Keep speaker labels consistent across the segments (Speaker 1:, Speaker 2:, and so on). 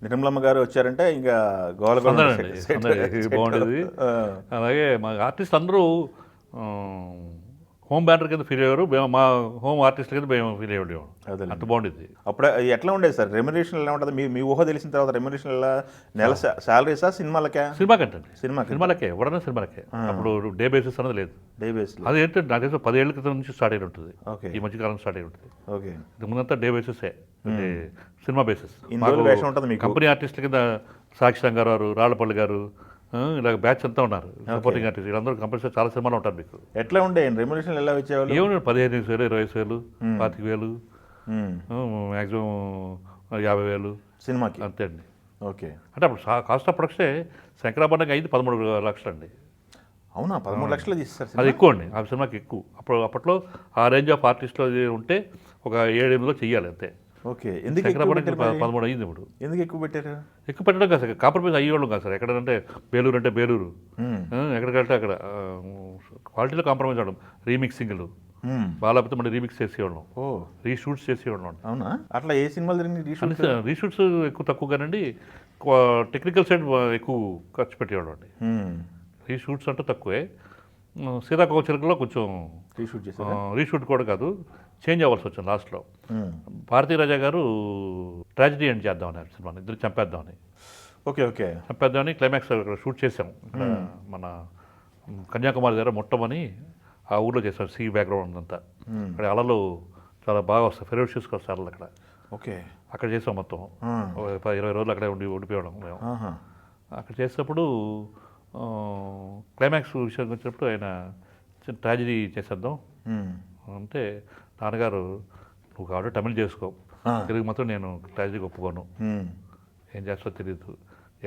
Speaker 1: నిర్మలమ్మ గారు వచ్చారంటే ఇంకా గోలగోల
Speaker 2: సందడండి బాగుండేది. అలాగే మా ఆర్టిస్ట్ అందరూ హోమ్ బ్యానర్ కింద ఫీల్ అయ్యారు, మా హోమ్ ఆర్టిస్ట్ కింద మేము ఫీల్ అయ్యేవాళ్ళం. అంత బాగుండేది.
Speaker 1: అప్పుడే ఎట్లా ఉండేది సార్ రెమ్యునరేషన్ ఎలా ఉంటుంది? మీ ఊహ తెలిసిన తర్వాత రెమ్యునరేషన్ ఎలా? నెల శాలరీసా సినిమాలకే?
Speaker 2: సినిమా కంటే
Speaker 1: సినిమా
Speaker 2: సినిమాలకే ఎవడన్నా సినిమాలకే. అప్పుడు డే బేసిస్ అనేది లేదు.
Speaker 1: డే బేస్
Speaker 2: అది ఏంటంటే నాకు తెలిసి 10 ఏళ్ల క్రితం నుంచి స్టార్ట్ అయి ఉంటుంది.
Speaker 1: ఓకే.
Speaker 2: ఈ మధ్యకాలం స్టార్ట్ అయి ఉంటుంది.
Speaker 1: ఓకే.
Speaker 2: ఇది ముందంతా డే బేసిసే, అంటే సినిమా బేసిస్.
Speaker 1: ఇన్ని రోజులు వేషం ఉంటుంది మీకు?
Speaker 2: కంపెనీ ఆర్టిస్టుల కింద సాక్షి రంగారావు గారు, రాళ్లపల్లి గారు, ఇలాగ బ్యాచ్ అంతా ఉన్నారు సపోర్టింగ్ ఆర్టిస్ట్. వీళ్ళందరూ కంపల్సరీ చాలా సినిమాలు ఉంటారు మీకు.
Speaker 1: ఎట్లా ఉండే రెమ్యునరేషన్ ఎలా వచ్చేవాళ్ళు?
Speaker 2: ఏమన్నా 15,000, 20,000, 25,000, మ్యాక్సిమం 50,000
Speaker 1: సినిమాకి
Speaker 2: అంతే అండి.
Speaker 1: ఓకే.
Speaker 2: అంటే అప్పుడు కాస్ట్ ఆఫ్ ప్రొడక్షనే శంకరాభరణంగా అయింది 13 లక్షలు అండి.
Speaker 1: అవునా? 13 లక్షలు తీస్తారు
Speaker 2: అది ఎక్కువ అండి, ఆ సినిమాకి ఎక్కువ. అప్పట్లో ఆ రేంజ్ ఆఫ్ ఆర్టిస్ట్లో ఉంటే ఒక 7-8లో చెయ్యాలి అంతే.
Speaker 1: ఓకే. ఎందుకు
Speaker 2: శంకరాభరణకి 13 అయింది ఇప్పుడు.
Speaker 1: ఎందుకు ఎక్కువ పెట్టారు?
Speaker 2: ఎక్కువ పెట్టడం కాదు సార్, కాంప్రమైజ్ అయ్యేవాళ్ళం కాదు సార్. ఎక్కడంటే బేలూరు అంటే బేలూరు, ఎక్కడికంటే అక్కడ క్వాలిటీలో కాంప్రమైజ్ అవ్వడం. రీమిక్సింగ్లు బాగాలేకపోతే మళ్ళీ రీమిక్స్ చేసేవాళ్ళం, రీషూట్స్ చేసేవాళ్ళం.
Speaker 1: అవునా? అట్లా ఏ సినిమాలు జరిగింది?
Speaker 2: రీషూట్స్ ఎక్కువ తక్కువగానండి, టెక్నికల్ సైడ్ ఎక్కువ ఖర్చు పెట్టేవాళ్ళం అండి. రీషూట్స్ అంటే తక్కువే. సీతాకోకచిలుకలో కొంచెం
Speaker 1: రీషూట్ చేశారు.
Speaker 2: రీషూట్ కూడా కాదు, చేంజ్ అవ్వాల్సి వచ్చింది లాస్ట్లో. భారతీ రాజా గారు ట్రాజడీ ఎండ్ చేద్దామని సినిమాని, ఇద్దరు చంపేద్దామని.
Speaker 1: ఓకే. ఓకే.
Speaker 2: చంపేద్దామని క్లైమాక్స్ షూట్ చేసాం ఇక్కడ మన కన్యాకుమారి దగ్గర మొట్టమని ఆ ఊళ్ళో చేసాం. సీ బ్యాక్గ్రౌండ్ అంతా అక్కడ అలలు చాలా బాగా వస్తాయి, ఫెరోషియస్గా వస్తాయి అలలు అక్కడ.
Speaker 1: ఓకే.
Speaker 2: అక్కడ చేసాం మొత్తం 20 రోజులు అక్కడే ఉండిపోవడం మేము. అక్కడ చేసేటప్పుడు క్లైమాక్స్ విషయానికి వచ్చినప్పుడు ఆయన ట్రాజడీ చేసేద్దాం అంటే, నాన్నగారు నువ్వు కాబట్టి తమిళ్ చేసుకో, తెలుగు మాత్రం నేను ట్రాజడీకి ఒప్పుకోను, ఏం చేస్తావో తెలియదు,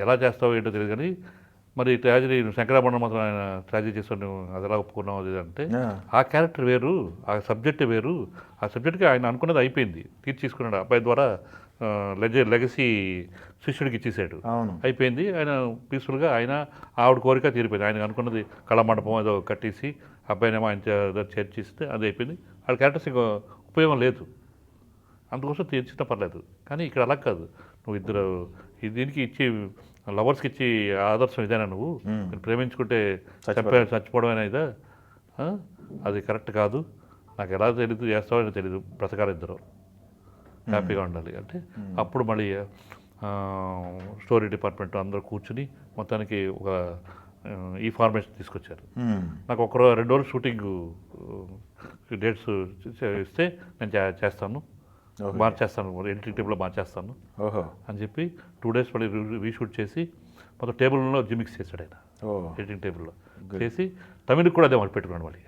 Speaker 2: ఎలా చేస్తావో ఏంటో తెలియదు, కానీ మరి ట్రాజడీ శంకరాభరణం మాత్రం ఆయన ట్రాజడీ చేస్తావు, నువ్వు అది ఎలా ఒప్పుకున్నావు అది అంటే, ఆ క్యారెక్టర్ వేరు, ఆ సబ్జెక్ట్ వేరు, ఆ సబ్జెక్ట్కి ఆయన అనుకున్నది అయిపోయింది, తీర్చేసుకున్నాడు. అబ్బాయి ద్వారా లెగసీ శిష్యుడికి ఇచ్చేసాడు, అయిపోయింది. ఆయన పీస్ఫుల్గా ఆయన ఆవిడ కోరిక తీరిపోయింది. ఆయన అనుకున్నది కళామండపం ఏదో కట్టేసి అబ్బాయినేమో ఆయన చేర్చిస్తే అది అయిపోయింది. ఆ క్యారెక్టర్స్ ఇంకా ఉపయోగం లేదు, అందుకోసం తీర్చినా పర్లేదు. కానీ ఇక్కడ అలా కాదు, నువ్వు ఇద్దరు దీనికి ఇచ్చి లవర్స్కి ఇచ్చి ఆదర్శం ఇదేనా, నువ్వు ప్రేమించుకుంటే చచ్చిపోవడమేనా ఇదా, అది కరెక్ట్ కాదు, నాకు ఎలా తెలియదు చేస్తావో తెలియదు, బ్రతకాలి ఇద్దరు హ్యాపీగా ఉండాలి అంటే. అప్పుడు మళ్ళీ స్టోరీ డిపార్ట్మెంట్ అందరూ కూర్చుని మొత్తానికి ఒక ఈ ఫార్మేషన్ తీసుకొచ్చారు. నాకు 2 రోజులు షూటింగ్ డేట్స్ ఇస్తే నేను చేస్తాను, మార్చేస్తాను, ఎడిటింగ్ టేబుల్లో మార్చేస్తాను అని చెప్పి 2 days మళ్ళీ రీషూట్ చేసి మొత్తం టేబుల్లో జిమిక్స్ చేశాడు ఆయన, ఎడిటింగ్ టేబుల్లో చేసి తమిళకి కూడా అదే మరి పెట్టుకున్నాడు మళ్ళీ.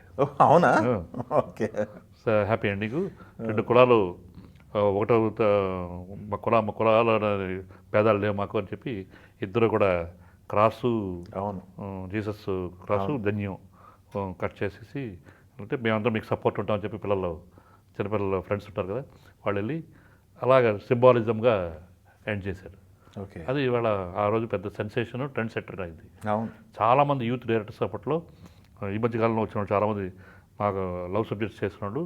Speaker 1: అవునా? ఓకే.
Speaker 2: Happy ending. 2 కులాలు ఒకటో మా కులాల భేదాలు లేవు మాకు అని చెప్పి ఇద్దరు కూడా క్రాసు, అవును, జీసస్ క్రాసు ధన్యం కట్ చేసేసి అంటే మేమందరం మీకు సపోర్ట్ ఉంటామని చెప్పి చిన్నపిల్లలు ఫ్రెండ్స్ ఉంటారు కదా, వాళ్ళు వెళ్ళి అలాగ సింబాలిజంగా ఎండ్ చేశారు.
Speaker 1: ఓకే.
Speaker 2: అది ఇవాళ ఆ రోజు పెద్ద సెన్సేషన్, ట్రెండ్ సెట్టర్ అయింది.
Speaker 1: అవును.
Speaker 2: చాలామంది యూత్ డైరెక్టర్స్ అప్పట్లో, ఈ మధ్యకాలంలో వచ్చిన చాలామంది మాకు లవ్ సబ్జెక్ట్స్ చేసినాడు,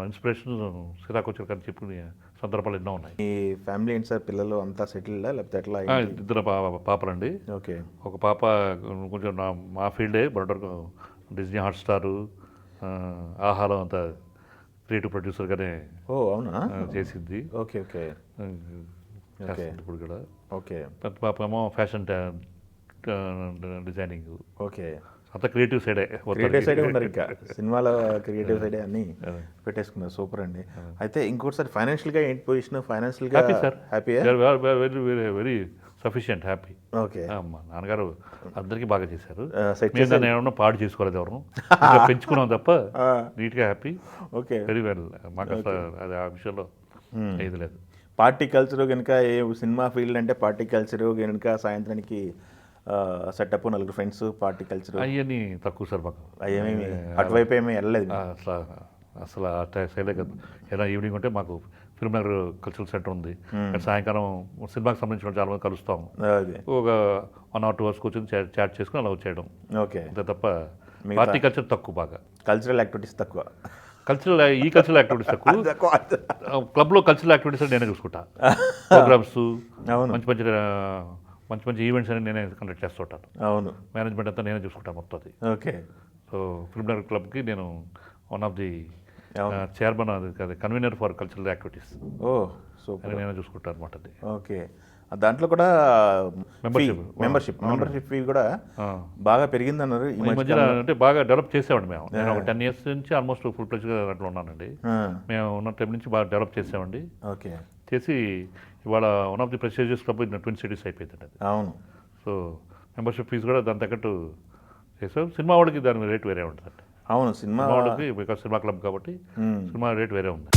Speaker 2: ఇన్స్పిరేషన్ సీతాకోకచిలుక అని చెప్పిన సందర్భాలు ఎన్నో ఉన్నాయి.
Speaker 1: ఈ ఫ్యామిలీ ఏంటి సార్, పిల్లలు అంతా సెటిల్డా లేకపోతే ఎట్లా?
Speaker 2: 2 పాపలండి.
Speaker 1: ఓకే.
Speaker 2: ఒక పాప కొంచెం మా ఫీల్డే బట్ డిజ్నీ హాట్స్టారు, ఆహారం అంతా క్రియేటివ్ ప్రొడ్యూసర్గానే
Speaker 1: అవునా
Speaker 2: చేసింది.
Speaker 1: ఓకే. ఓకే.
Speaker 2: ఇప్పుడు కూడా.
Speaker 1: ఓకే.
Speaker 2: పెద్ద పాప ఏమో ఫ్యాషన్ డిజైనింగ్.
Speaker 1: ఓకే.
Speaker 2: అంతా క్రియేటివ్ సైడే
Speaker 1: ఉన్నారు, ఇంకా సినిమాలో క్రియేటివ్ సైడే అన్ని పెట్టేసుకున్నారు. సూపర్ అండి. అయితే ఇంకోటిసారి ఫైనాన్షియల్గా ఏంటి పొజిషన్? ఫైనాన్షియల్గా
Speaker 2: happy sir,
Speaker 1: happy,
Speaker 2: very very very sufficient, happy.
Speaker 1: Okay.
Speaker 2: మా నాన్నగారు అందరికీ బాగా చేశారు, దాన్ని ఏమన్నా పాడు చేసుకోలేదు, ఎవరు పెంచుకున్నాం తప్ప నీట్గా హ్యాపీ.
Speaker 1: ఓకే.
Speaker 2: Very well. మాకు అసలు అది ఆ విషయంలో ఏది లేదు.
Speaker 1: పార్టీ కల్చర్ కనుక, ఏ సినిమా ఫీల్డ్ అంటే పార్టీ కల్చర్ కనుక, సాయంత్రానికి సెటప్ 4 ఫ్రెండ్స్, పార్టీ కల్చర్
Speaker 2: అవన్నీ తక్కువ సార్ మాకు.
Speaker 1: అవేమి అటువైపు ఏమీ వెళ్ళలేదు
Speaker 2: అసలు ఆ సైడే కదా. ఏదైనా ఈవినింగ్ ఉంటే మాకు ఫిల్మ్ నగర్ కల్చరల్ సెంటర్ ఉంది, సాయంకాలం సినిమాకి సంబంధించిన చాలా మంది కలుస్తాం, ఒక 1 or 2 hours కూర్చొని చాట్ చేసుకుని అలా వచ్చేయడం.
Speaker 1: ఓకే.
Speaker 2: అంతే తప్ప పార్టీ కల్చర్ తక్కువ, బాగా
Speaker 1: కల్చరల్ యాక్టివిటీస్ తక్కువ.
Speaker 2: కల్చరల్ యాక్టివిటీస్ తక్కువ క్లబ్లో కల్చరల్ యాక్టివిటీస్ నేనే చూసుకుంటా ప్రోగ్రామ్స్
Speaker 1: అవును.
Speaker 2: మంచి మంచి ఈవెంట్స్ అని నేనే కండక్ట్ చేస్తుంటాను.
Speaker 1: అవును.
Speaker 2: మేనేజ్మెంట్ అంతా నేనే చూసుకుంటాను మొత్తం అది.
Speaker 1: ఓకే.
Speaker 2: సో ఫిల్మ్ నగర్ క్లబ్కి నేను వన్ ఆఫ్ ది
Speaker 1: అవును.
Speaker 2: చైర్మన్, అది convener for cultural activities
Speaker 1: oh super.
Speaker 2: అని నేనే చూసుకుంటాను అనమాట అది.
Speaker 1: ఓకే. దాంట్లో కూడా మెంబర్షిప్ ఫీ కూడా బాగా పెరిగిందన్నారు ఈ
Speaker 2: ఈ మధ్యన. అంటే బాగా డెవలప్ చేసామండి మేము. నేను ఒక 10 years నుంచి ఆల్మోస్ట్ ఫుల్ ప్లెజ్గా అట్లా ఉన్నానండి. మేము ఉన్న టైం నుంచి బాగా డెవలప్ చేసామండి.
Speaker 1: ఓకే.
Speaker 2: చేసి ఇవాళ one of the prestigious club in twin cities అయిపోయిందండి అది.
Speaker 1: అవును.
Speaker 2: సో మెంబర్షిప్ ఫీజు కూడా దాని తగ్గట్టు చేసాం. సినిమా వాడికి దాని రేట్ వేరే ఉంటుందండి.
Speaker 1: అవును. సినిమా
Speaker 2: వాడికి బికాస్ సినిమా క్లబ్ కాబట్టి సినిమా రేట్ వేరే ఉంది.